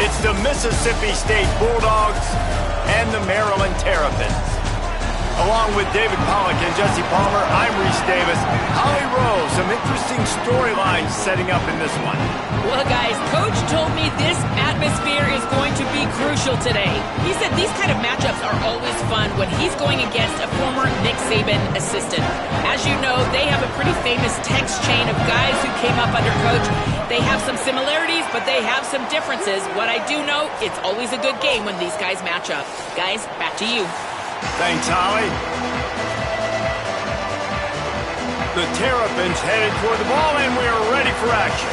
It's the Mississippi State Bulldogs and the Maryland Terrapins. Along with David Pollack and Jesse Palmer, I'm Reese Davis. Holly Rowe, some interesting storylines setting up in this one. Well, guys, Coach told me this atmosphere is going to be crucial today. He said these kind of matchups are always fun when he's going against a former Nick Saban assistant. As you know, they have a pretty famous text chain of guys who came up under Coach. They have some similarities, but they have some differences. What I do know, it's always a good game when these guys match up. Guys, back to you. Thanks, Holly. The Terrapins headed toward the ball, and we are ready for action.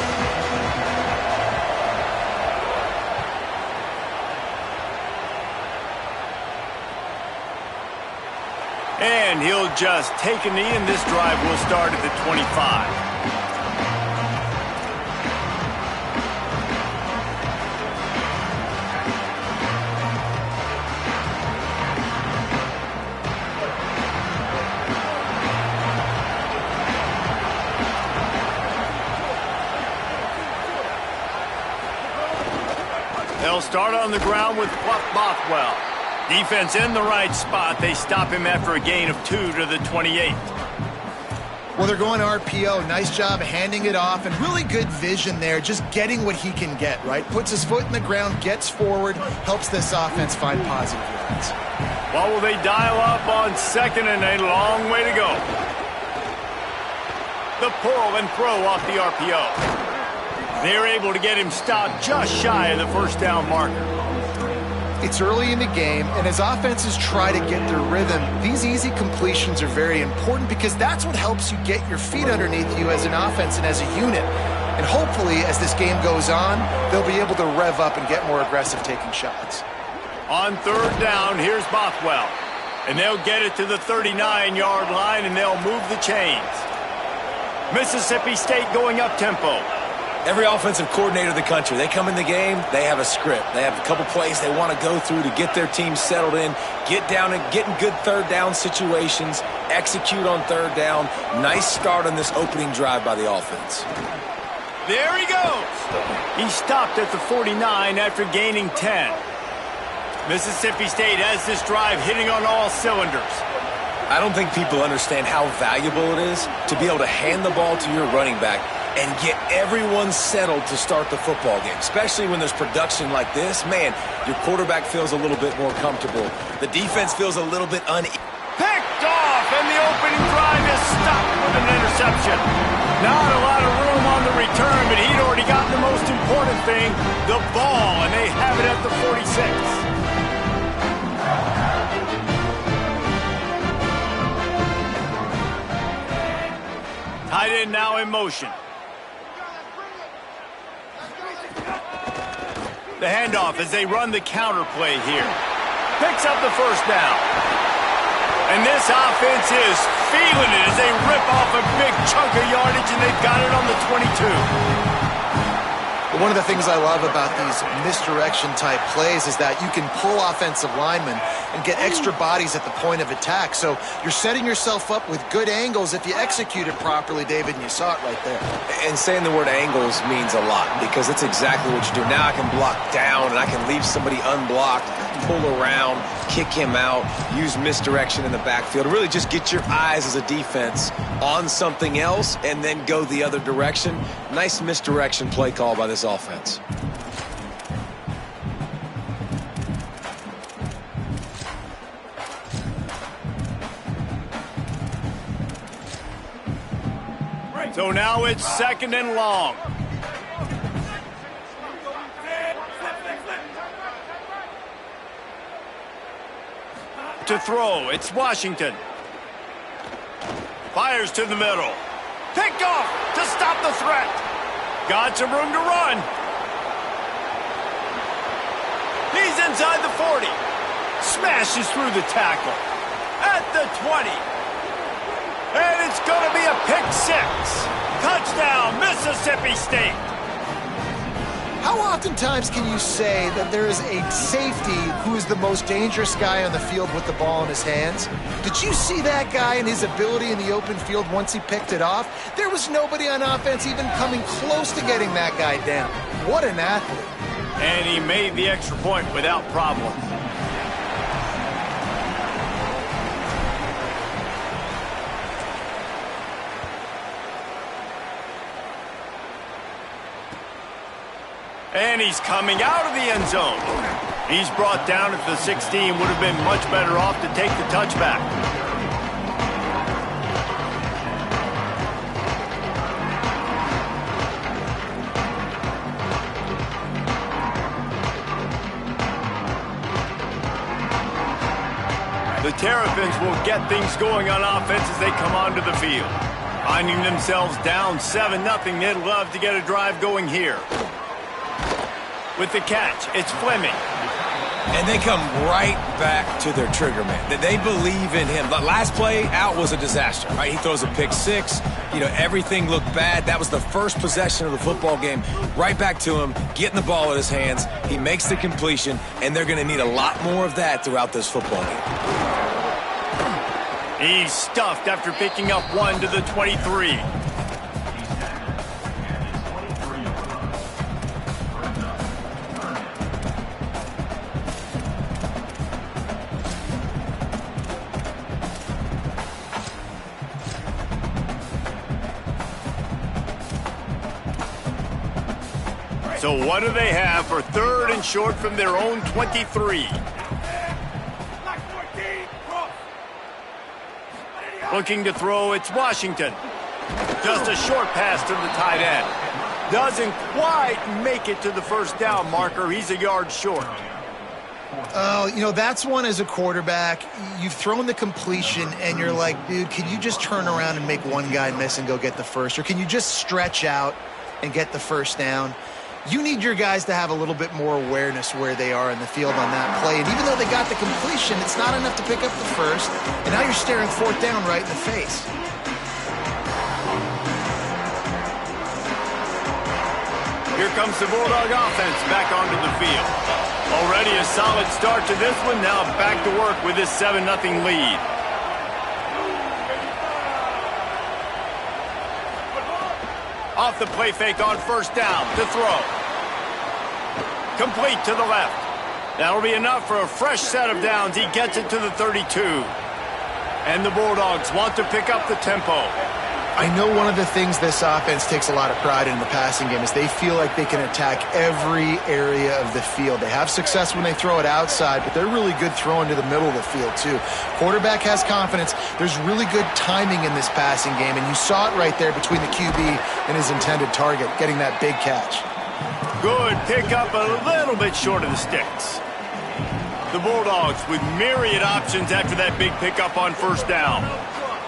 And he'll just take a knee, and this drive will start at the 25. They'll start on the ground with Fluff Bothwell. Defense in the right spot. They stop him after a gain of 2 to the 28. Well, they're going RPO. Nice job handing it off, and really good vision there, just getting what he can get, right? Puts his foot in the ground, gets forward, helps this offense find positive yards. Well, will they dial up on second and a long way to go? The pull and throw off the RPO. They're able to get him stopped just shy of the first down marker. It's early in the game, and as offenses try to get their rhythm, these easy completions are very important because that's what helps you get your feet underneath you as an offense and as a unit. And hopefully, as this game goes on, they'll be able to rev up and get more aggressive taking shots. On third down, here's Bothwell. And they'll get it to the 39-yard line, and they'll move the chains. Mississippi State going up-tempo. Every offensive coordinator in the country, they come in the game, they have a script. They have a couple plays they want to go through to get their team settled in, get down and get in good third down situations, execute on third down. Nice start on this opening drive by the offense. There he goes. He stopped at the 49 after gaining 10. Mississippi State has this drive hitting on all cylinders. I don't think people understand how valuable it is to be able to hand the ball to your running back and get everyone settled to start the football game, especially when there's production like this. Man, your quarterback feels a little bit more comfortable. The defense feels a little bit uneasy. Picked off, and the opening drive is stopped with an interception. Not a lot of room on the return, but he'd already got the most important thing, the ball, and they have it at the 46. Tight end now in motion. The handoff as they run the counter play here. Picks up the first down. And this offense is feeling it as they rip off a big chunk of yardage, and they've got it on the 22. One of the things I love about these misdirection-type plays is that you can pull offensive linemen and get extra bodies at the point of attack. So you're setting yourself up with good angles if you execute it properly, David, and you saw it right there. And saying the word angles means a lot because it's exactly what you do. Now I can block down, and I can leave somebody unblocked, pull around, kick him out, use misdirection in the backfield. Really just get your eyes as a defense on something else and then go the other direction. Nice misdirection play call by this offense. So now it's second and long. To throw, it's Washington. Fires to the middle. Picked off to stop the threat. Got some room to run. He's inside the 40. Smashes through the tackle. At the 20. And it's going to be a pick six. Touchdown, Mississippi State. How oftentimes can you say that there is a safety who is the most dangerous guy on the field with the ball in his hands? Did you see that guy and his ability in the open field once he picked it off? There was nobody on offense even coming close to getting that guy down. What an athlete. And he made the extra point without problem. And he's coming out of the end zone. He's brought down at the 16. Would have been much better off to take the touchback. The Terrapins will get things going on offense as they come onto the field. Finding themselves down 7-0, they'd love to get a drive going here. With the catch, it's Fleming. And they come right back to their trigger man. They believe in him. The last play out was a disaster, right? He throws a pick six. You know, everything looked bad. That was the first possession of the football game. Right back to him, getting the ball in his hands. He makes the completion, and they're going to need a lot more of that throughout this football game. He's stuffed after picking up 1 to the 23. So what do they have for 3rd and short from their own 23? Looking to throw, it's Washington. Just a short pass to the tight end. Doesn't quite make it to the first down marker. He's a yard short. Oh, you know, that's one as a quarterback. You've thrown the completion, and you're like, dude, can you just turn around and make one guy miss and go get the first? Or can you just stretch out and get the first down? You need your guys to have a little bit more awareness where they are in the field on that play. And even though they got the completion, it's not enough to pick up the first. And now you're staring 4th down right in the face. Here comes the Bulldog offense back onto the field. Already a solid start to this one. Now back to work with this 7-0 lead. Off the play fake on first down to throw. Complete to the left. That'll be enough for a fresh set of downs. He gets it to the 32. And the Bulldogs want to pick up the tempo. I know one of the things this offense takes a lot of pride in the passing game is they feel like they can attack every area of the field. They have success when they throw it outside, but they're really good throwing to the middle of the field too. Quarterback has confidence. There's really good timing in this passing game, and you saw it right there between the QB and his intended target, getting that big catch. Good pickup, a little bit short of the sticks. The Bulldogs with myriad options after that big pickup on first down.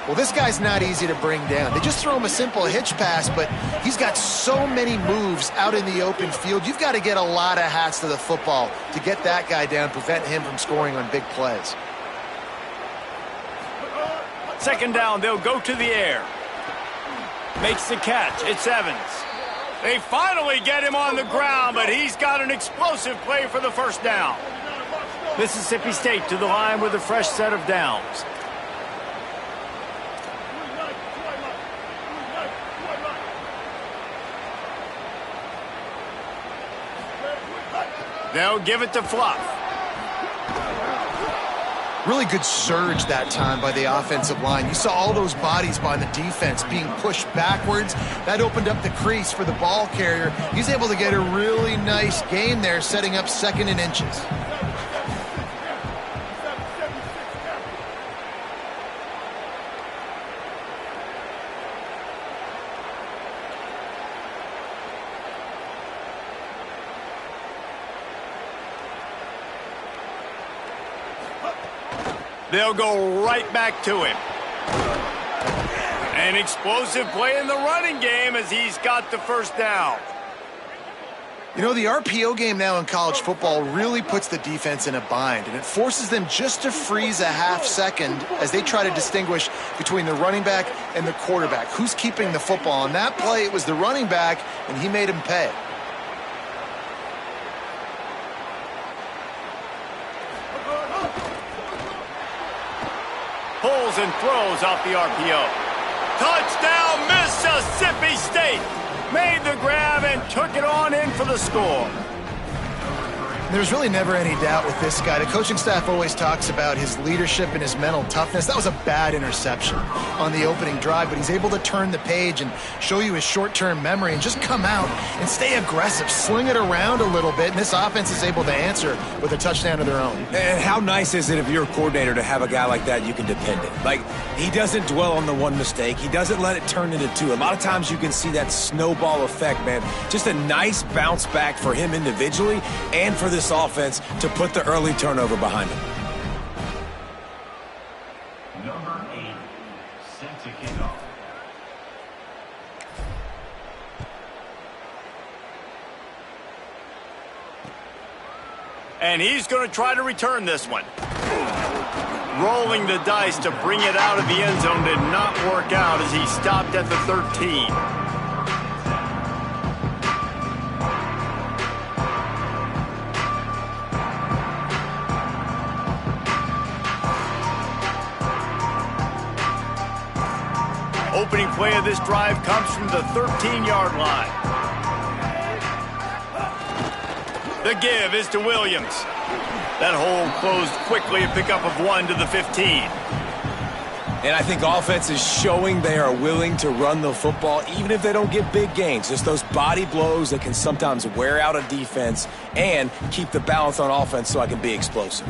Well, this guy's not easy to bring down. They just throw him a simple hitch pass, but he's got so many moves out in the open field. You've got to get a lot of hats to the football to get that guy down, prevent him from scoring on big plays. 2nd down, they'll go to the air. Makes the catch. It's Evans. They finally get him on the ground, but he's got an explosive play for the first down. Mississippi State to the line with a fresh set of downs. They'll give it to Fluff. Really good surge that time by the offensive line. You saw all those bodies by the defense being pushed backwards. That opened up the crease for the ball carrier. He's able to get a really nice gain there, setting up 2nd and inches. They'll go right back to him. An explosive play in the running game as he's got the first down. You know, the RPO game now in college football really puts the defense in a bind, and it forces them just to freeze a half second as they try to distinguish between the running back and the quarterback. Who's keeping the football? On that play, it was the running back, and he made him pay. Pulls and throws off the RPO. Touchdown, Mississippi State! Made the grab and took it on in for the score. There's really never any doubt with this guy. The coaching staff always talks about his leadership and his mental toughness. That was a bad interception on the opening drive, but he's able to turn the page and show you his short-term memory and just come out and stay aggressive, sling it around a little bit, and this offense is able to answer with a touchdown of their own. And how nice is it if you're a coordinator to have a guy like that you can depend on? Like, he doesn't dwell on the one mistake. He doesn't let it turn into two. A lot of times you can see that snowball effect, man. Just a nice bounce back for him individually and for this offense to put the early turnover behind him. Number 8, set to kick off. And he's going to try to return this one. Rolling the dice to bring it out of the end zone did not work out as he stopped at the 13. Opening play of this drive comes from the 13-yard line. The give is to Williams. That hole closed quickly, a pickup of 1 to the 15. And I think offense is showing they are willing to run the football, even if they don't get big gains. Just those body blows that can sometimes wear out a defense and keep the balance on offense so I can be explosive.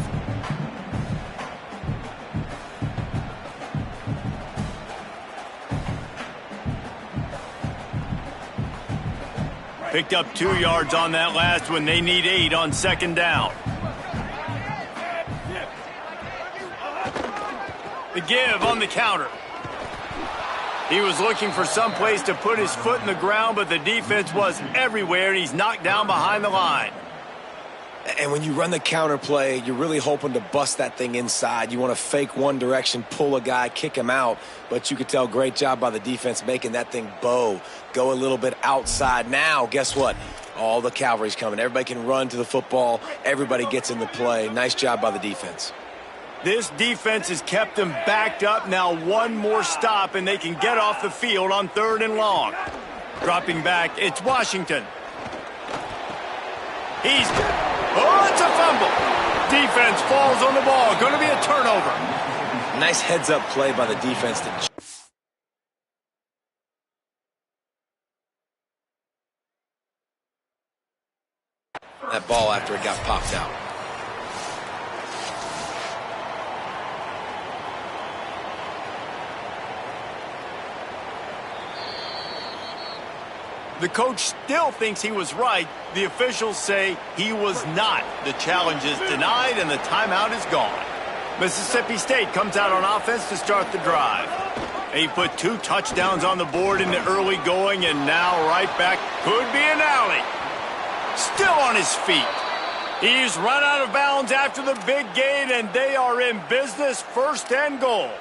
Picked up 2 yards on that last one. They need 8 on second down. The give on the counter. He was looking for some place to put his foot in the ground, but the defense was everywhere, and he's knocked down behind the line. And when you run the counter play, you're really hoping to bust that thing inside. You want to fake one direction, pull a guy, kick him out. But you could tell, great job by the defense making that thing bow, go a little bit outside. Now, guess what? All the cavalry's coming. Everybody can run to the football. Everybody gets in the play. Nice job by the defense. This defense has kept them backed up. Now one more stop, and they can get off the field on 3rd and long. Dropping back, it's Washington. Oh, it's a fumble. Defense falls on the ball. Going to be a turnover. Nice heads-up play by the defense. That ball after it got popped out. The coach still thinks he was right. The officials say he was not. The challenge is denied, and the timeout is gone. Mississippi State comes out on offense to start the drive. He put 2 touchdowns on the board in the early going, and now right back could be an alley. Still on his feet. He's run out of bounds after the big gain, and they are in business, 1st and goal.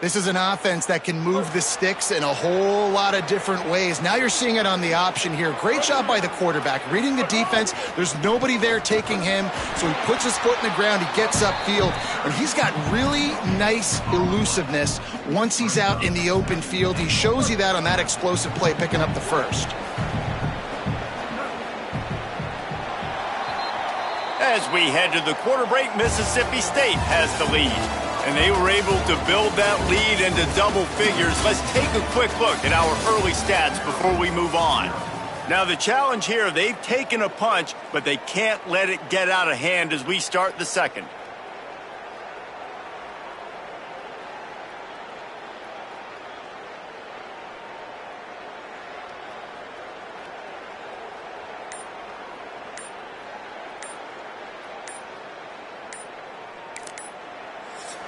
This is an offense that can move the sticks in a whole lot of different ways. Now you're seeing it on the option here. Great job by the quarterback. Reading the defense, there's nobody there taking him, so he puts his foot in the ground, he gets upfield, and he's got really nice elusiveness once he's out in the open field. He shows you that on that explosive play, picking up the first. As we head to the quarter break, Mississippi State has the lead. And they were able to build that lead into double figures. Let's take a quick look at our early stats before we move on. Now, the challenge here, they've taken a punch, but they can't let it get out of hand as we start the second.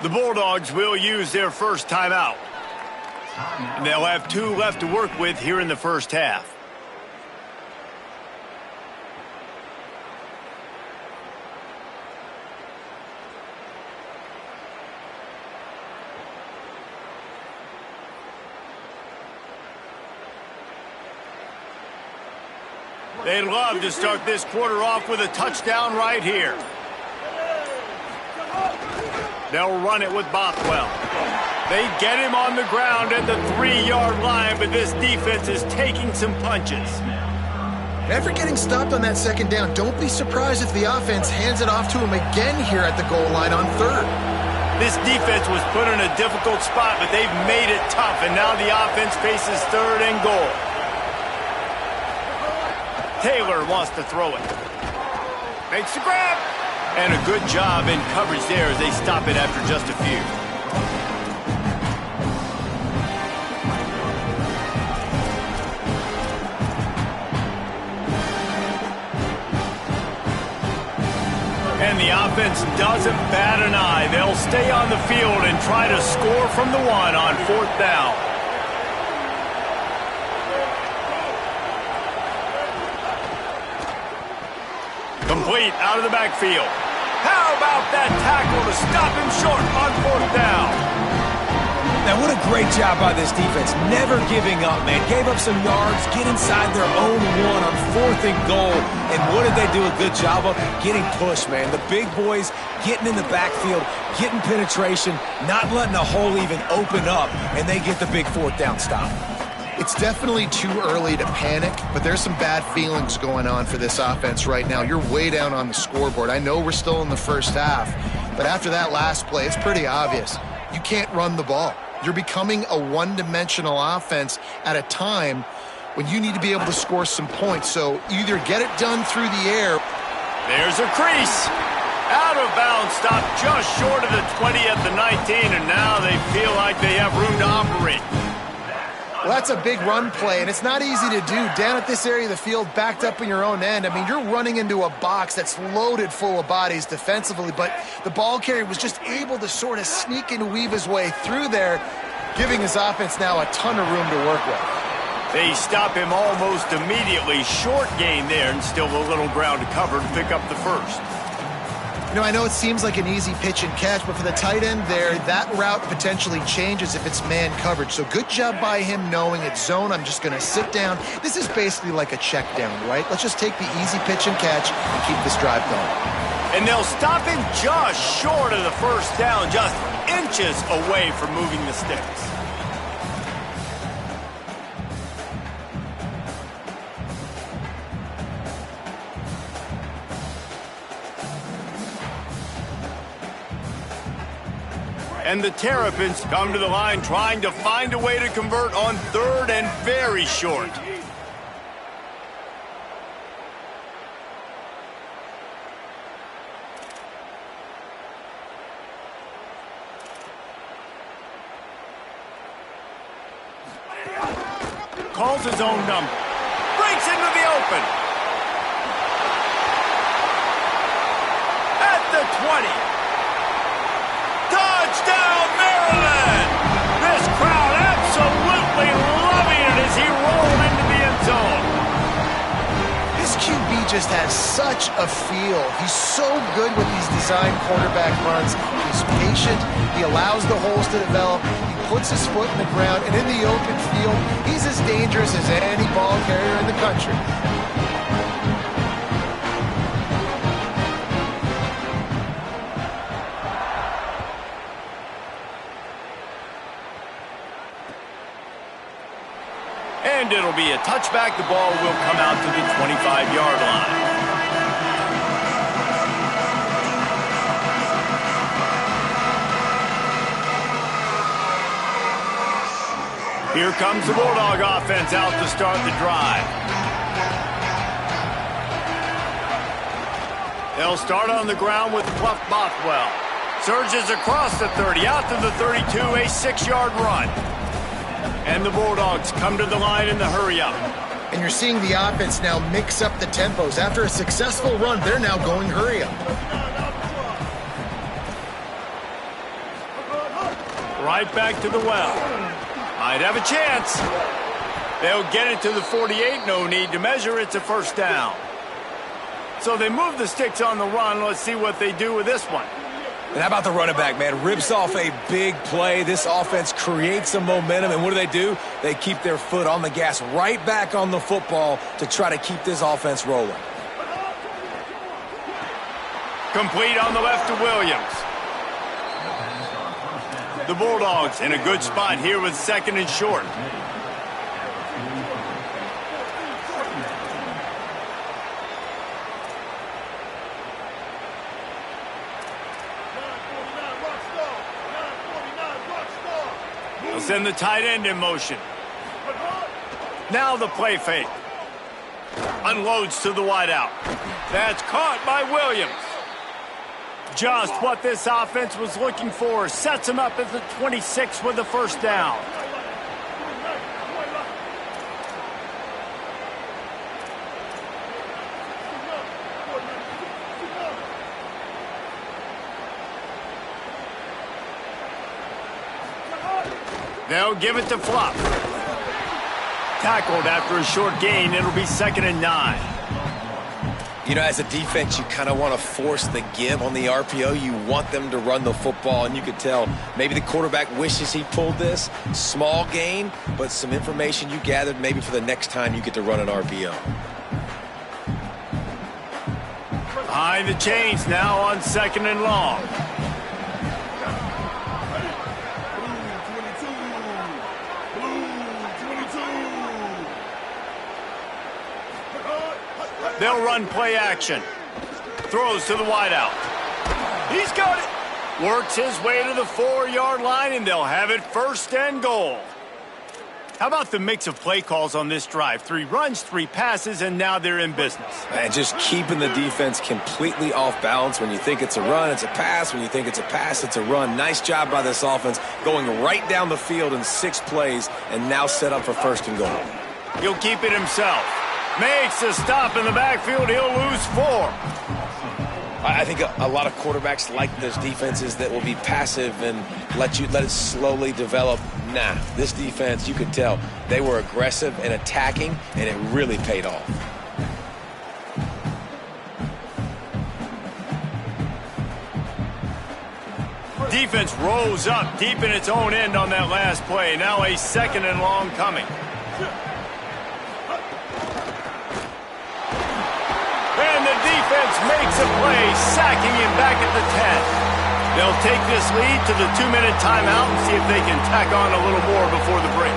The Bulldogs will use their first timeout. And they'll have 2 left to work with here in the first half. They'd love to start this quarter off with a touchdown right here. They'll run it with Bothwell. They get him on the ground at the 3-yard line, but this defense is taking some punches. After getting stopped on that second down, don't be surprised if the offense hands it off to him again here at the goal line on third. This defense was put in a difficult spot, but they've made it tough, and now the offense faces third and goal. Taylor wants to throw it. Makes the grab. And a good job in coverage there as they stop it after just a few. And the offense doesn't bat an eye. They'll stay on the field and try to score from the one on fourth down. Complete out of the backfield. How about that tackle to stop him short on fourth down? Now, what a great job by this defense. Never giving up, man. Gave up some yards, get inside their own one on fourth and goal. And what did they do a good job of? Getting pushed, man. The big boys getting in the backfield, getting penetration, not letting the hole even open up, and they get the big fourth down stop. It's definitely too early to panic, but there's some bad feelings going on for this offense right now. You're way down on the scoreboard. I know we're still in the first half, but after that last play, it's pretty obvious. You can't run the ball. You're becoming a one-dimensional offense at a time when you need to be able to score some points. So either get it done through the air. There's a crease. Out of bounds, stop just short of the 20 at the 19, and now they feel like they have room to operate. Well, that's a big run play, and it's not easy to do. Down at this area of the field, backed up in your own end. I mean, you're running into a box that's loaded full of bodies defensively, but the ball carrier was just able to sort of sneak and weave his way through there, giving his offense now a ton of room to work with. They stop him almost immediately. Short gain there, and still a little ground to cover to pick up the first. You know, I know it seems like an easy pitch and catch, but for the tight end there, that route potentially changes if it's man coverage. So good job by him knowing it's zone. I'm just going to sit down. This is basically like a check down, right? Let's just take the easy pitch and catch and keep this drive going. And they'll stop him just short of the first down, just inches away from moving the sticks. And the Terrapins come to the line trying to find a way to convert on third and very short. Calls his own number. Breaks into the open. At the 20. Touchdown, Maryland! This crowd absolutely loving it as he rolled into the end zone. This QB just has such a feel. He's so good with these design quarterback runs. He's patient. He allows the holes to develop. He puts his foot in the ground, and in the open field, he's as dangerous as any ball carrier in the country. And it'll be a touchback. The ball will come out to the 25-yard line. Here comes the Bulldog offense out to start the drive. They'll start on the ground with Clef Bothwell. Surges across the 30, out to the 32, a 6-yard run. And the Bulldogs come to the line in the hurry-up. And you're seeing the offense now mix up the tempos. After a successful run, they're now going hurry-up. Right back to the well. Might have a chance. They'll get it to the 48. No need to measure. It's a first down. So they move the sticks on the run. Let's see what they do with this one. And how about the running back, man? Rips off a big play. This offense creates some momentum, and what do? They keep their foot on the gas right back on the football to try to keep this offense rolling. Complete on the left to Williams. The Bulldogs in a good spot here with second and short. They'll send the tight end in motion. Now the play fake. Unloads to the wideout. That's caught by Williams. Just what this offense was looking for. Sets him up at the 26 with the first down. They'll give it to Fluff. Tackled after a short gain. It'll be 2nd and 9. You know, as a defense, you kind of want to force the give on the RPO. You want them to run the football, and you could tell maybe the quarterback wishes he pulled this. Small gain, but some information you gathered maybe for the next time you get to run an RPO. Behind the chains now on 2nd and long. They'll run play action. Throws to the wideout. He's got it. Works his way to the 4-yard line, and they'll have it 1st and goal. How about the mix of play calls on this drive? 3 runs, 3 passes, and now they're in business. And just keeping the defense completely off balance. When you think it's a run, it's a pass. When you think it's a pass, it's a run. Nice job by this offense going right down the field in 6 plays and now set up for 1st and goal. He'll keep it himself. Makes a stop in the backfield. He'll lose 4. I think a lot of quarterbacks like those defenses that will be passive and let it slowly develop. Nah, this defense, you could tell, they were aggressive and attacking, and it really paid off. Defense rolls up deep in its own end on that last play. Now a 2nd and long coming. And the defense makes a play, sacking him back at the 10. They'll take this lead to the 2-minute timeout and see if they can tack on a little more before the break.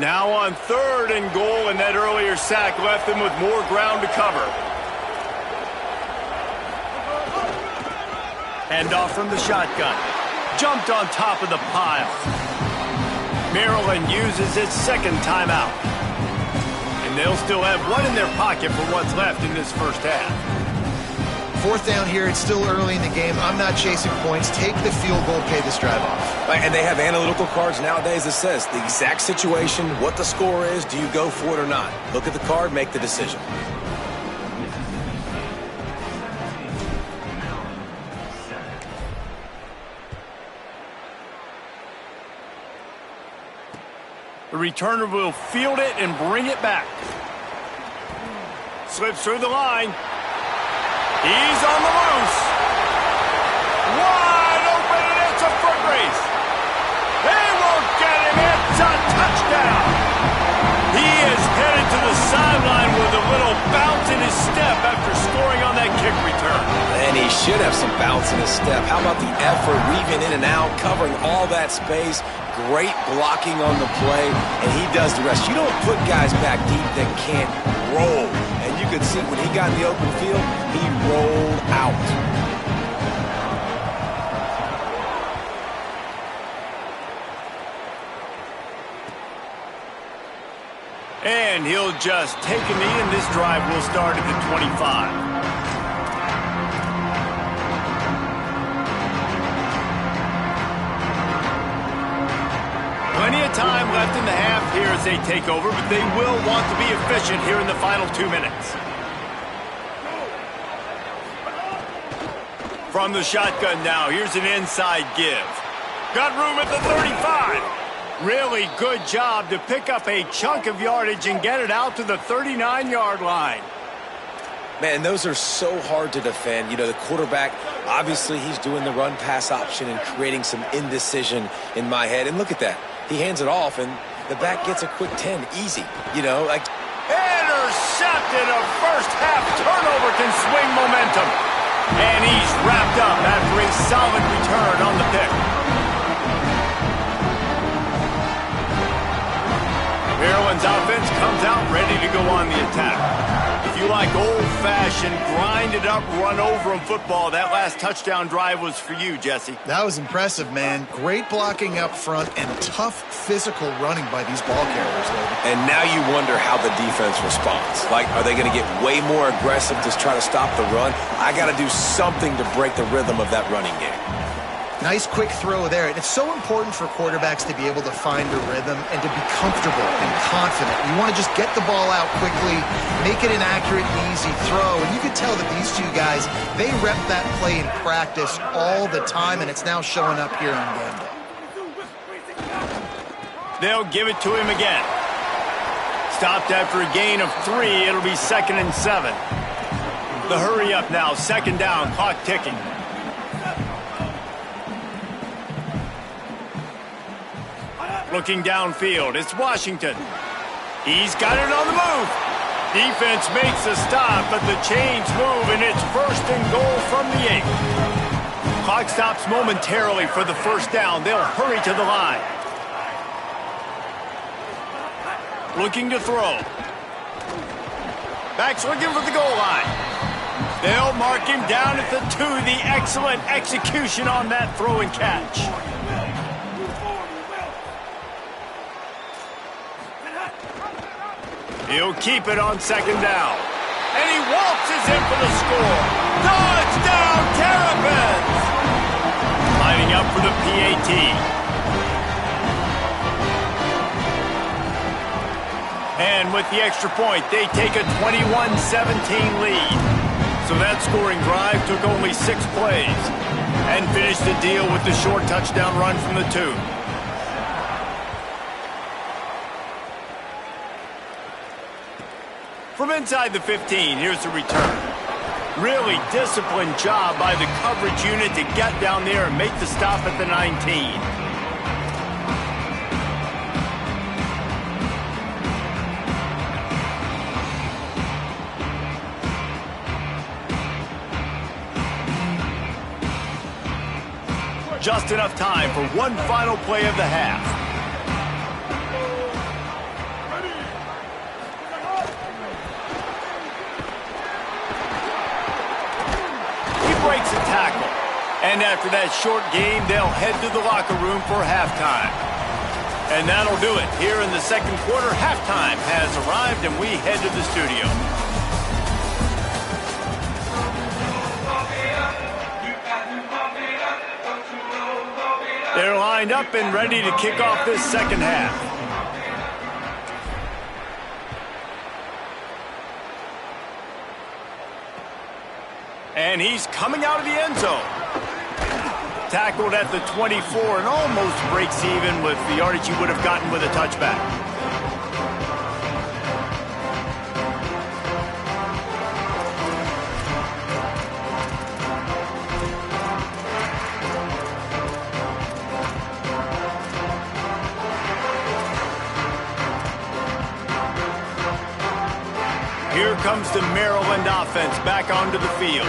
Now on 3rd and goal, and that earlier sack left them with more ground to cover. Handoff from the shotgun. Jumped on top of the pile. Maryland uses its 2nd timeout. And they'll still have 1 in their pocket for what's left in this first half. 4th down here. It's still early in the game. I'm not chasing points. Take the field goal, pay this drive off. And they have analytical cards nowadays that says the exact situation, what the score is, do you go for it or not? Look at the card, make the decision. The returner will field it and bring it back. Slips through the line. He's on the loose. Wide open, and it's a foot race. They won't get him. It's a touchdown. He is headed to the sideline with a little bounce in his step after scoring on that kick return. And he should have some bounce in his step. How about the effort, weaving in and out, covering all that space. Great blocking on the play, and he does the rest. You don't put guys back deep that can't roll. And you could see when he got in the open field, he rolled out. And he'll just take a knee, and this drive will start at the 25. Plenty of time left in the half here as they take over, but they will want to be efficient here in the final 2 minutes. From the shotgun now, here's an inside give. Got room at the 35. Really good job to pick up a chunk of yardage and get it out to the 39-yard line. Man, those are so hard to defend. You know, the quarterback, obviously he's doing the run-pass option and creating some indecision in my head. And look at that. He hands it off, and the back gets a quick 10. Easy. You know, like... Intercepted. A first-half turnover can swing momentum. And he's wrapped up after a solid return on the pick. Ravens offense comes out ready to go on the attack. If you like old-fashioned, grind-it-up, run-over-'em football, that last touchdown drive was for you, Jesse. That was impressive, man. Great blocking up front and tough physical running by these ball carriers, David. And now you wonder how the defense responds. Like, are they going to get way more aggressive to try to stop the run? I got to do something to break the rhythm of that running game. Nice quick throw there. And it's so important for quarterbacks to be able to find a rhythm and to be comfortable and confident. You want to just get the ball out quickly, make it an accurate and easy throw. And you can tell that these two guys, they rep that play in practice all the time, and it's now showing up here on game day. They'll give it to him again. Stopped after a gain of 3. It'll be 2nd and 7. The hurry up now. 2nd down. Clock ticking. Looking downfield, it's Washington. He's got it on the move. Defense makes a stop, but the chains move, and it's 1st and goal from the 8. Clock stops momentarily for the 1st down. They'll hurry to the line. Looking to throw. Back's looking for the goal line. They'll mark him down at the 2. The excellent execution on that throw and catch. He'll keep it on 2nd down. And he waltzes in for the score. Touchdown, Terrapins! Lining up for the PAT. And with the extra point, they take a 21-17 lead. So that scoring drive took only 6 plays and finished the deal with the short touchdown run from the 2. From inside the 15, here's the return. Really disciplined job by the coverage unit to get down there and make the stop at the 19. Just enough time for one final play of the half. Breaks a tackle. And after that short game, they'll head to the locker room for halftime. And that'll do it. Here in the 2nd quarter, halftime has arrived, and we head to the studio. They're lined up and ready to kick off this 2nd half. And he's coming out of the end zone. Tackled at the 24 and almost breaks even with the yardage he would have gotten with a touchback. Here comes the Maryland offense back onto the field.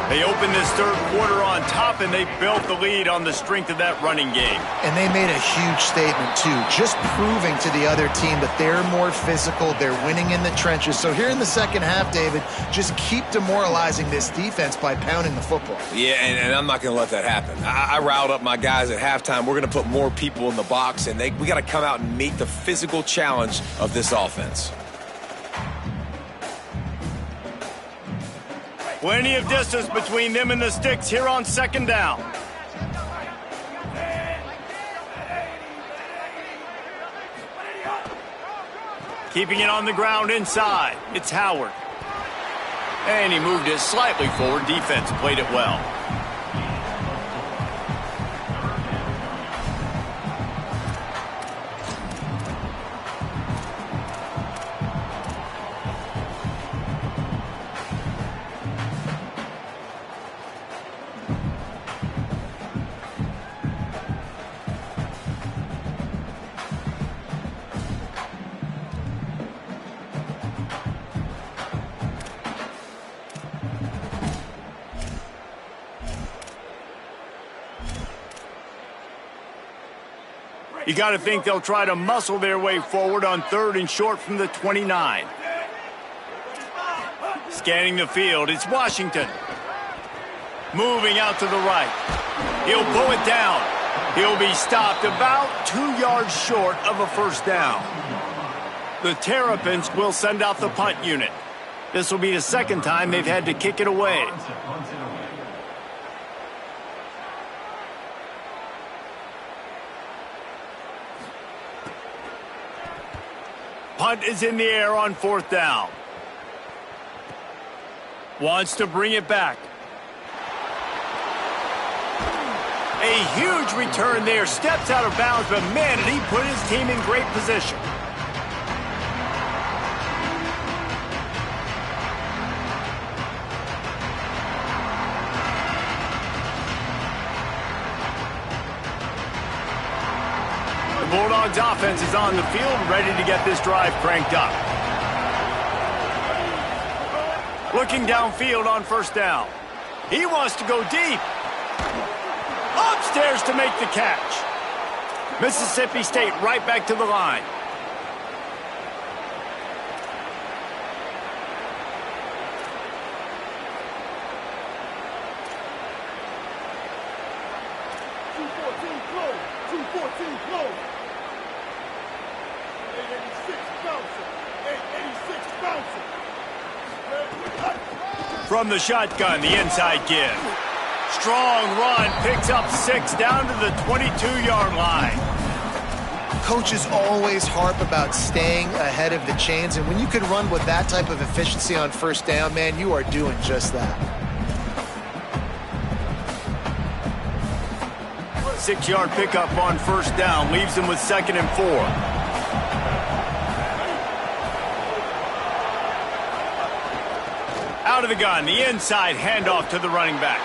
They opened this 3rd quarter on top, and they built the lead on the strength of that running game. And they made a huge statement, too, just proving to the other team that they're more physical, they're winning in the trenches. So here in the 2nd half, David, just keep demoralizing this defense by pounding the football. Yeah, and I'm not going to let that happen. I riled up my guys at halftime. We're going to put more people in the box, and we got to come out and meet the physical challenge of this offense. Plenty of distance between them and the sticks here on 2nd down. Keeping it on the ground inside. It's Howard. And he moved it slightly forward. Defense played it well. You got to think they'll try to muscle their way forward on 3rd and short from the 29. Scanning the field, it's Washington. Moving out to the right. He'll pull it down. He'll be stopped about 2 yards short of a first down. The Terrapins will send out the punt unit. This will be the second time they've had to kick it away. Punt is in the air on 4th down. Wants to bring it back. A huge return there. Steps out of bounds, but man, did he put his team in great position. The Bulldogs offense is on the field, ready to get this drive cranked up. Looking downfield on 1st down. He wants to go deep. Upstairs to make the catch. Mississippi State right back to the line. From the shotgun, the inside give. Strong run, picks up 6 down to the 22-yard line. Coaches always harp about staying ahead of the chains, and when you can run with that type of efficiency on 1st down, man, you are doing just that. 6-yard pickup on 1st down, leaves him with 2nd and 4. Out of the gun, the inside handoff to the running back.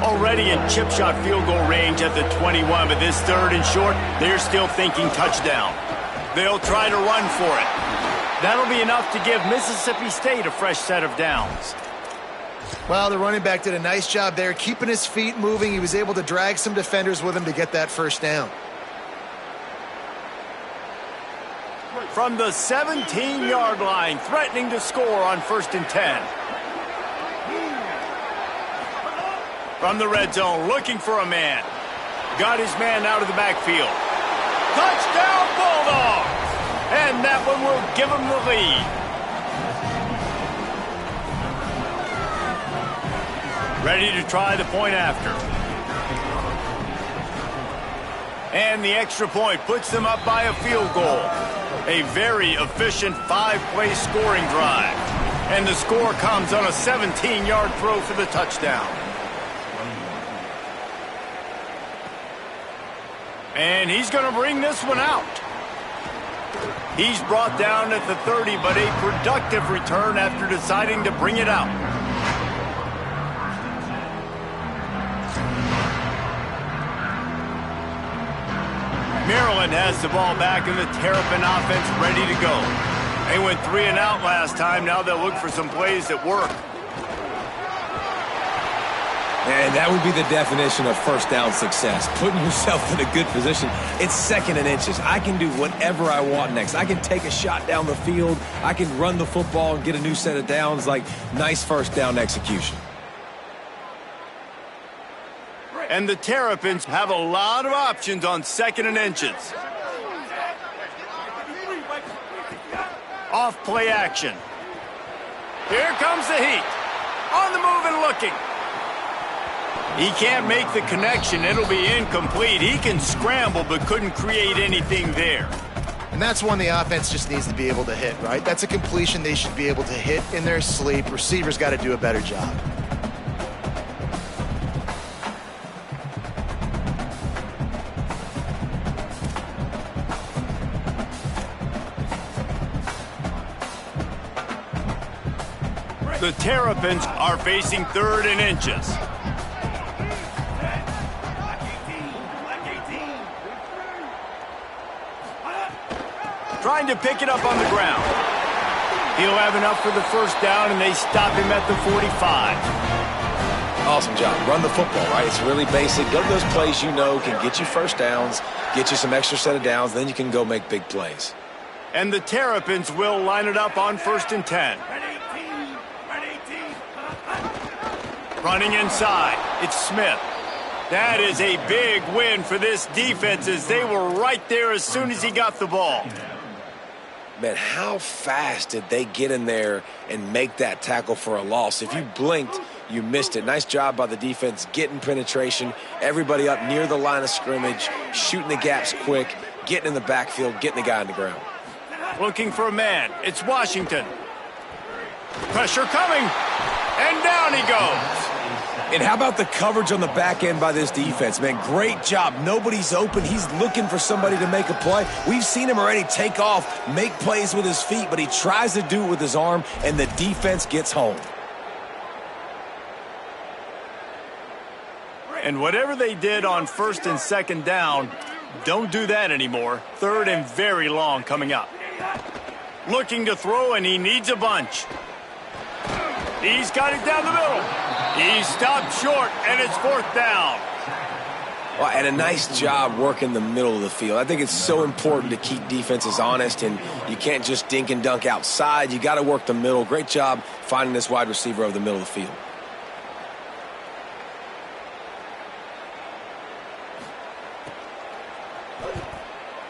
Already in chip shot field goal range at the 21, but this 3rd and short, they're still thinking touchdown. They'll try to run for it. That'll be enough to give Mississippi State a fresh set of downs. Well, the running back did a nice job there, keeping his feet moving. He was able to drag some defenders with him to get that 1st down. From the 17-yard line, threatening to score on 1st and 10. From the red zone, looking for a man. Got his man out of the backfield. Touchdown, Bulldogs! And that one will give him the lead. Ready to try the point after. And the extra point puts them up by a field goal. A very efficient 5-play scoring drive. And the score comes on a 17-yard throw for the touchdown. And he's going to bring this one out. He's brought down at the 30, but a productive return after deciding to bring it out. Maryland has the ball back, and the Terrapin offense ready to go. They went 3 and out last time. Now they'll look for some plays that work. And that would be the definition of 1st down success, putting yourself in a good position. It's 2nd and inches. I can do whatever I want next. I can take a shot down the field. I can run the football and get a new set of downs. Like, nice 1st down execution. And the Terrapins have a lot of options on 2nd and inches. Off play action. Here comes the heat. On the move and looking. He can't make the connection. It'll be incomplete. He can scramble but couldn't create anything there. And that's one the offense just needs to be able to hit, right? That's a completion they should be able to hit in their sleep. Receivers got to do a better job. The Terrapins are facing 3rd and inches. Trying to pick it up on the ground. He'll have enough for the first down, and they stop him at the 45. Awesome job. Run the football, right? It's really basic. Go to those plays you know can get you first downs, get you some extra set of downs, then you can go make big plays. And the Terrapins will line it up on 1st and 10. Running inside, it's Smith. That is a big win for this defense as they were right there as soon as he got the ball. Man, how fast did they get in there and make that tackle for a loss? If you blinked, you missed it. Nice job by the defense getting penetration. Everybody up near the line of scrimmage, shooting the gaps quick, getting in the backfield, getting the guy on the ground. Looking for a man. It's Washington. Pressure coming. And down he goes. And how about the coverage on the back end by this defense, man? Great job. Nobody's open. He's looking for somebody to make a play. We've seen him already take off, make plays with his feet, but he tries to do it with his arm, and the defense gets home. And whatever they did on 1st and 2nd down, don't do that anymore. 3rd and very long coming up. Looking to throw, and he needs a bunch. He's got it down the middle. He stopped short, and it's 4th down. Well, and a nice job working the middle of the field. I think it's so important to keep defenses honest, and you can't just dink and dunk outside. You got to work the middle. Great job finding this wide receiver over the middle of the field.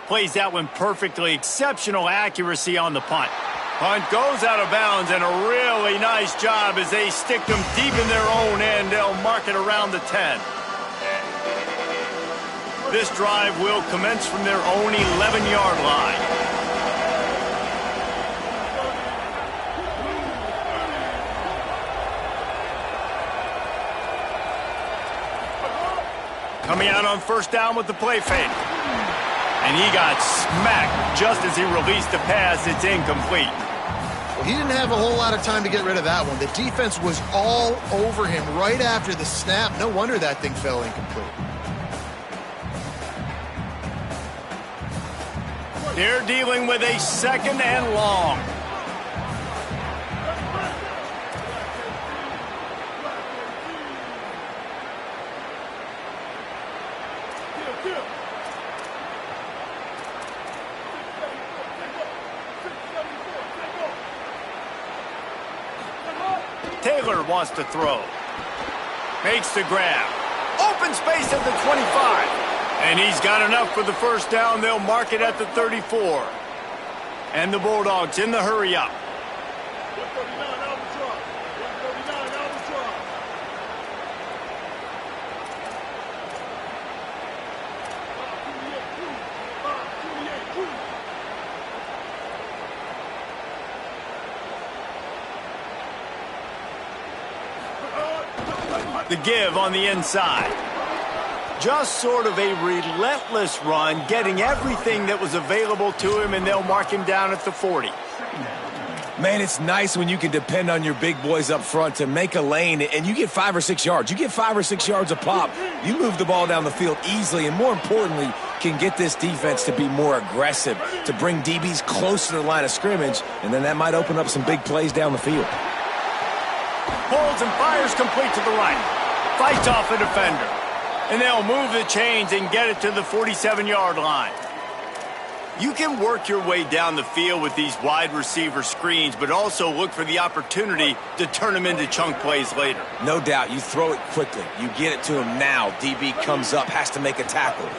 Plays that one perfectly. Exceptional accuracy on the punt. Punt goes out of bounds, and a really nice job as they stick them deep in their own end. They'll mark it around the 10. This drive will commence from their own 11-yard line. Coming out on 1st down with the play fake. And he got smacked just as he released the pass. It's incomplete. Well, he didn't have a whole lot of time to get rid of that one. The defense was all over him right after the snap. No wonder that thing fell incomplete. They're dealing with a 2nd and long. Taylor wants to throw. Makes the grab. Open space at the 25. And he's got enough for the first down. They'll mark it at the 34. And the Bulldogs in the hurry up. The give on the inside. Just sort of a relentless run, getting everything that was available to him, and they'll mark him down at the 40. Man, it's nice when you can depend on your big boys up front to make a lane, and you get 5 or 6 yards. You get 5 or 6 yards a pop. You move the ball down the field easily, and more importantly, can get this defense to be more aggressive, to bring DBs close to the line of scrimmage, and then that might open up some big plays down the field. Pulls and fires complete to the right. Fights off a defender. And they'll move the chains and get it to the 47-yard line. You can work your way down the field with these wide receiver screens, but also look for the opportunity to turn them into chunk plays later. No doubt. You throw it quickly. You get it to him now. DB comes up, has to make a tackle.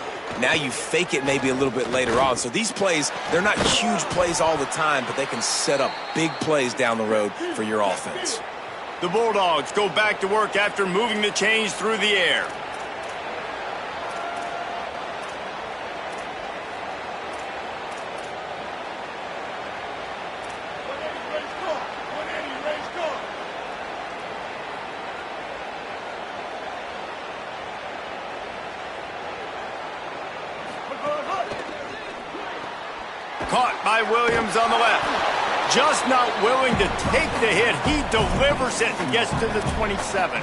Now you fake it maybe a little bit later on. So these plays, they're not huge plays all the time, but they can set up big plays down the road for your offense. The Bulldogs go back to work after moving the chains through the air. Caught by Williams on the left. Just not willing to take the hit. He delivers it and gets to the 27.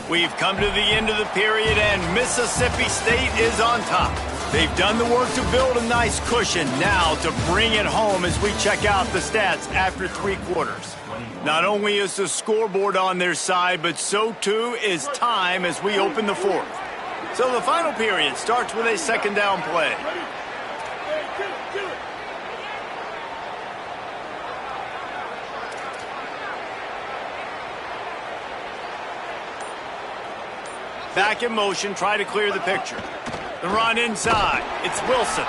We've come to the end of the period, and Mississippi State is on top. They've done the work to build a nice cushion. Now to bring it home as we check out the stats after 3 quarters. Not only is the scoreboard on their side, but so too is time as we open the 4th. So the final period starts with a 2nd down play. Back in motion, try to clear the picture. The run inside. It's Wilson.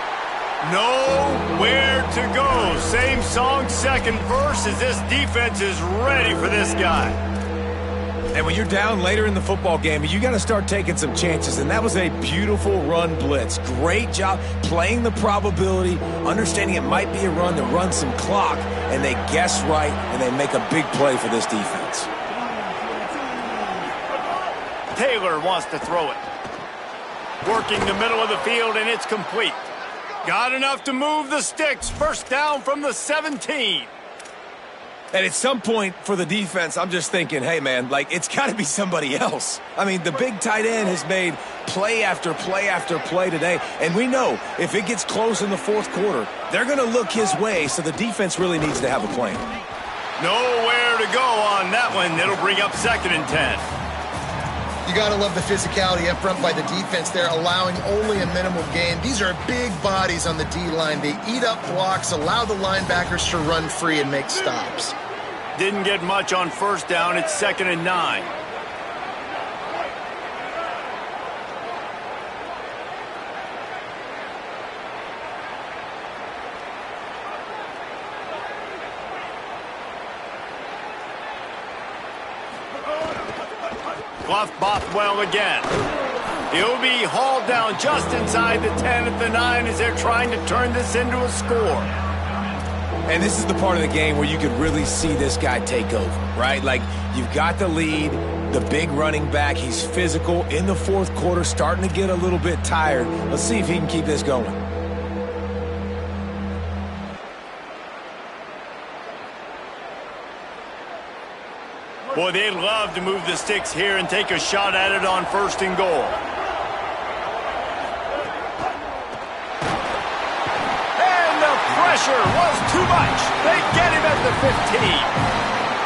Nowhere to go. Same song, second verse, as this defense is ready for this guy. And when you're down later in the football game, you got to start taking some chances. And that was a beautiful run blitz. Great job playing the probability, understanding it might be a run to run some clock. And they guess right, and they make a big play for this defense. Taylor wants to throw it. Working the middle of the field, and it's complete. Got enough to move the sticks. First down from the 17. And at some point for the defense, I'm just thinking, hey, man, like, it's got to be somebody else. I mean, the big tight end has made play after play after play today. And we know if it gets close in the 4th quarter, they're going to look his way, so the defense really needs to have a plan. Nowhere to go on that one. It'll bring up 2nd and 10. You got to love the physicality up front by the defense there, allowing only a minimal gain. These are big bodies on the D-line. They eat up blocks, allow the linebackers to run free and make stops. Didn't get much on 1st down. It's 2nd and 9. Bluff Bothwell again. He'll be hauled down just inside the 10 at the 9 as they're trying to turn this into a score. And this is the part of the game where you could really see this guy take over, right? Like, you've got the lead, the big running back. He's physical in the 4th quarter, starting to get a little bit tired. Let's see if he can keep this going. Boy, they'd love to move the sticks here and take a shot at it on 1st and goal. And the pressure was too much. They get him at the 15.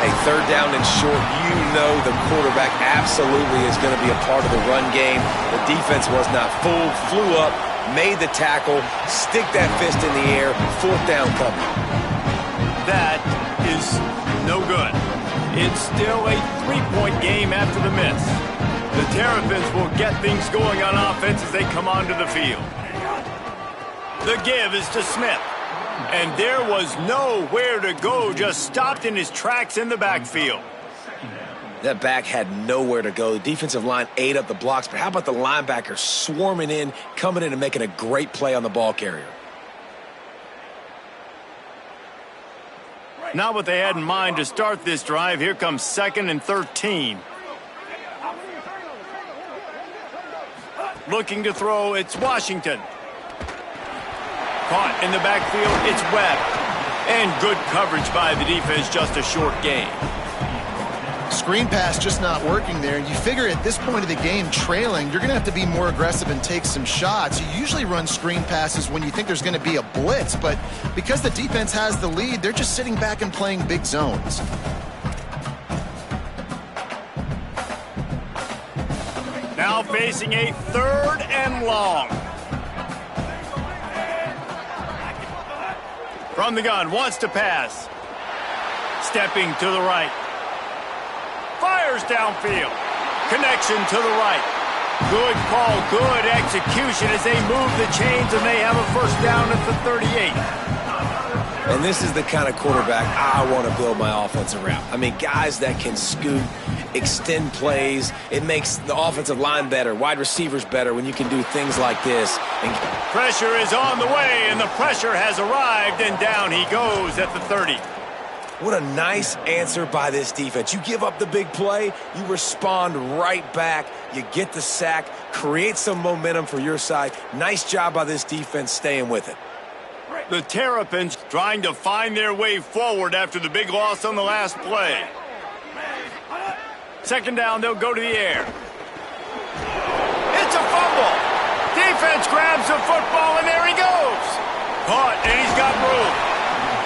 Hey, 3rd down and short, you know the quarterback absolutely is going to be a part of the run game. The defense was not fooled, flew up, made the tackle, stick that fist in the air, 4th down coming. That is no good. It's still a 3-point game after the miss. The Terrapins will get things going on offense as they come onto the field. The give is to Smith. And there was nowhere to go, just stopped in his tracks in the backfield. That back had nowhere to go. The defensive line ate up the blocks, but how about the linebackers swarming in, coming in and making a great play on the ball carrier? Not what they had in mind to start this drive. Here comes 2nd and 13. Looking to throw, it's Washington. Caught in the backfield, it's Webb. And good coverage by the defense, just a short gain. Screen pass just not working there. You figure at this point of the game, trailing, you're going to have to be more aggressive and take some shots. You usually run screen passes when you think there's going to be a blitz, but because the defense has the lead, they're just sitting back and playing big zones. Now facing a 3rd and long. From the gun, wants to pass. Stepping to the right. Fires downfield. Connection to the right. Good call, good execution as they move the chains and they have a 1st down at the 38. And this is the kind of quarterback I want to build my offense around. I mean, guys that can scoot, extend plays. It makes the offensive line better, wide receivers better when you can do things like this. And pressure is on the way, and the pressure has arrived, and down he goes at the 30. What a nice answer by this defense. You give up the big play, you respond right back, you get the sack, create some momentum for your side. Nice job by this defense staying with it. The Terrapins trying to find their way forward after the big loss on the last play. Second down, they'll go to the air. It's a fumble. Defense grabs the football, and there he goes. Caught, and he's got room.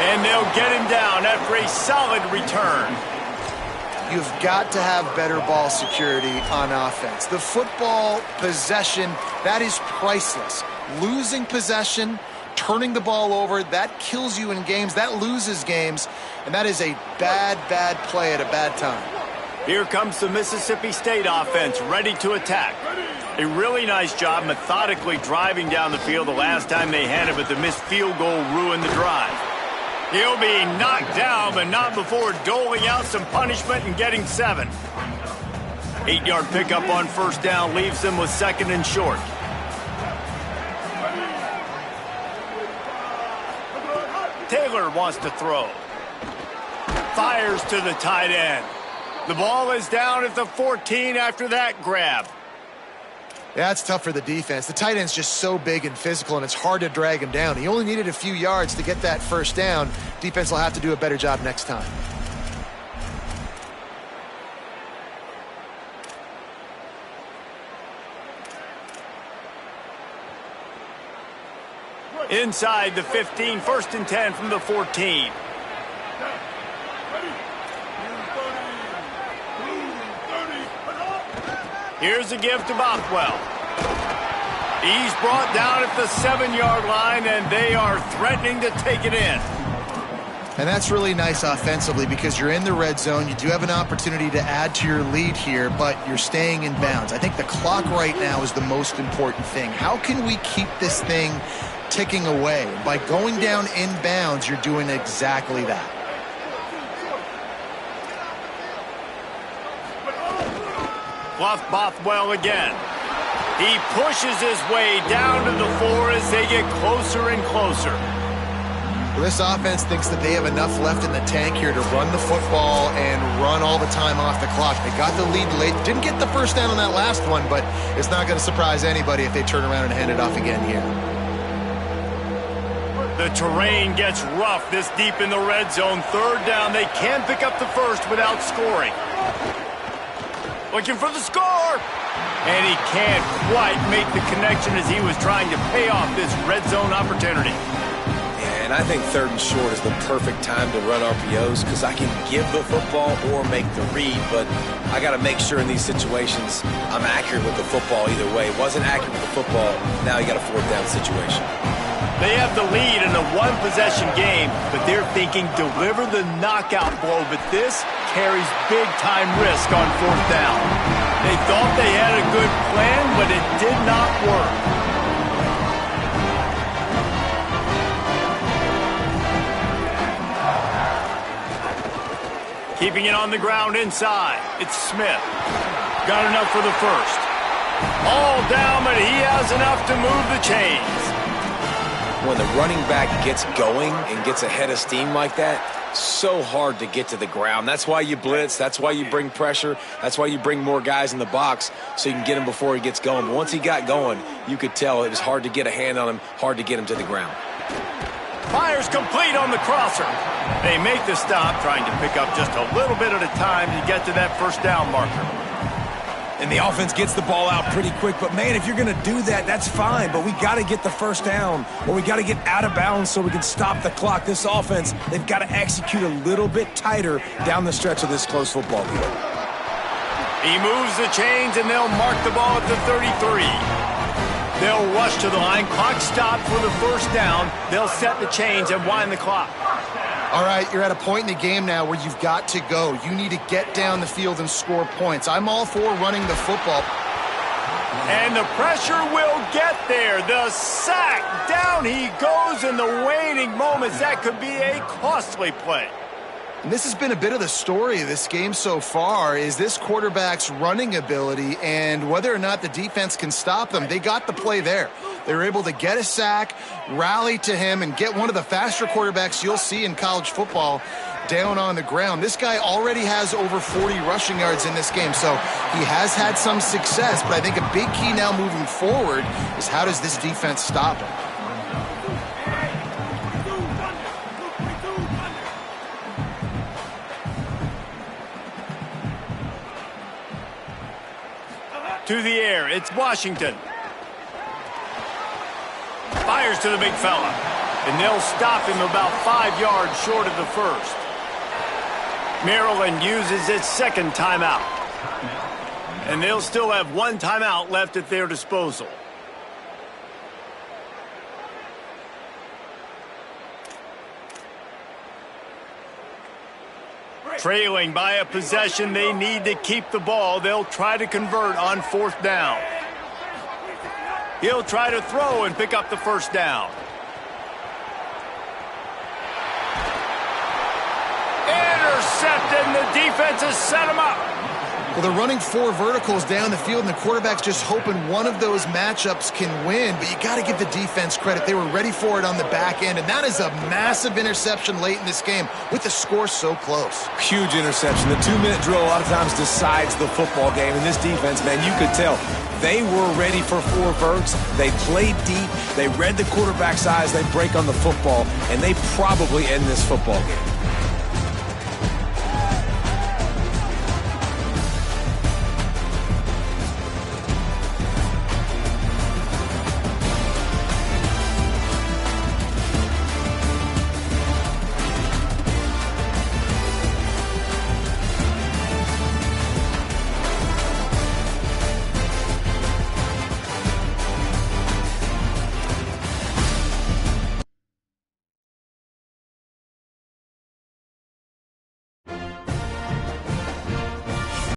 And they'll get him down after a solid return. You've got to have better ball security on offense. The football possession, that is priceless. Losing possession, turning the ball over, that kills you in games, that loses games, and that is a bad, bad play at a bad time. Here comes the Mississippi State offense, ready to attack. A really nice job methodically driving down the field the last time they had it, but the missed field goal ruined the drive. He'll be knocked down, but not before doling out some punishment and getting 7. 8-yard pickup on first down leaves them with 2nd and short. Taylor wants to throw. Fires to the tight end. The ball is down at the 14 after that grab. Yeah, it's tough for the defense. The tight end's just so big and physical, and it's hard to drag him down. He only needed a few yards to get that first down. Defense will have to do a better job next time. Inside the 15, 1st and 10 from the 14. Here's a give to Bothwell. He's brought down at the 7-yard line, and they are threatening to take it in. And that's really nice offensively because you're in the red zone. You do have an opportunity to add to your lead here, but you're staying in bounds. I think the clock right now is the most important thing. How can we keep this thing ticking away? By going down in bounds, you're doing exactly that. Bluff Bothwell again. He pushes his way down to the 4 as they get closer and closer. Well, this offense thinks that they have enough left in the tank here to run the football and run all the time off the clock. They got the lead late. Didn't get the first down on that last one, but it's not going to surprise anybody if they turn around and hand it off again here. The terrain gets rough this deep in the red zone. 3rd down. They can pick up the first without scoring. Looking for the score. And he can't quite make the connection as he was trying to pay off this red zone opportunity. And I think 3rd and short is the perfect time to run RPOs because I can give the football or make the read, but I got to make sure in these situations I'm accurate with the football either way. Wasn't accurate with the football, now you got a 4th down situation. They have the lead in a 1-possession game, but they're thinking deliver the knockout blow, but this carries big-time risk on 4th down. They thought they had a good plan, but it did not work. Keeping it on the ground inside. It's Smith. Got enough for the first. All down, but he has enough to move the chains. When the running back gets going and gets ahead of steam like that, so hard to get to the ground. That's why you blitz. That's why you bring pressure. That's why you bring more guys in the box so you can get him before he gets going. But once he got going, you could tell it was hard to get a hand on him, hard to get him to the ground. Fires complete on the crosser. They make the stop, trying to pick up just a little bit at a time to get to that first down marker. And the offense gets the ball out pretty quick. But, man, if you're going to do that, that's fine. But we got to get the first down, or we got to get out of bounds so we can stop the clock. This offense, they've got to execute a little bit tighter down the stretch of this close football game. He moves the chains, and they'll mark the ball at the 33. They'll rush to the line. Clock stopped for the first down. They'll set the chains and wind the clock. All right, you're at a point in the game now where you've got to go. You need to get down the field and score points. I'm all for running the football. And the pressure will get there. The sack. Down he goes in the waning moments. That could be a costly play. And this has been a bit of the story of this game so far, is this quarterback's running ability and whether or not the defense can stop them. They got the play there. They were able to get a sack, rally to him, and get one of the faster quarterbacks you'll see in college football down on the ground. This guy already has over 40 rushing yards in this game, so he has had some success, but I think a big key now moving forward is how does this defense stop him? To the air, it's Washington. Fires to the big fella. And they'll stop him about 5 yards short of the first. Maryland uses its second timeout. And they'll still have one timeout left at their disposal. Trailing by a possession, they need to keep the ball. They'll try to convert on 4th down. He'll try to throw and pick up the first down. Intercepted, and the defense has set him up. Well, they're running 4 verticals down the field, and the quarterback's just hoping one of those matchups can win. But you got to give the defense credit. They were ready for it on the back end, and that is a massive interception late in this game with the score so close. Huge interception. The 2-minute drill a lot of times decides the football game. And this defense, man, you could tell they were ready for 4 verts. They played deep. They read the quarterback's eyes. They break on the football, and they probably end this football game.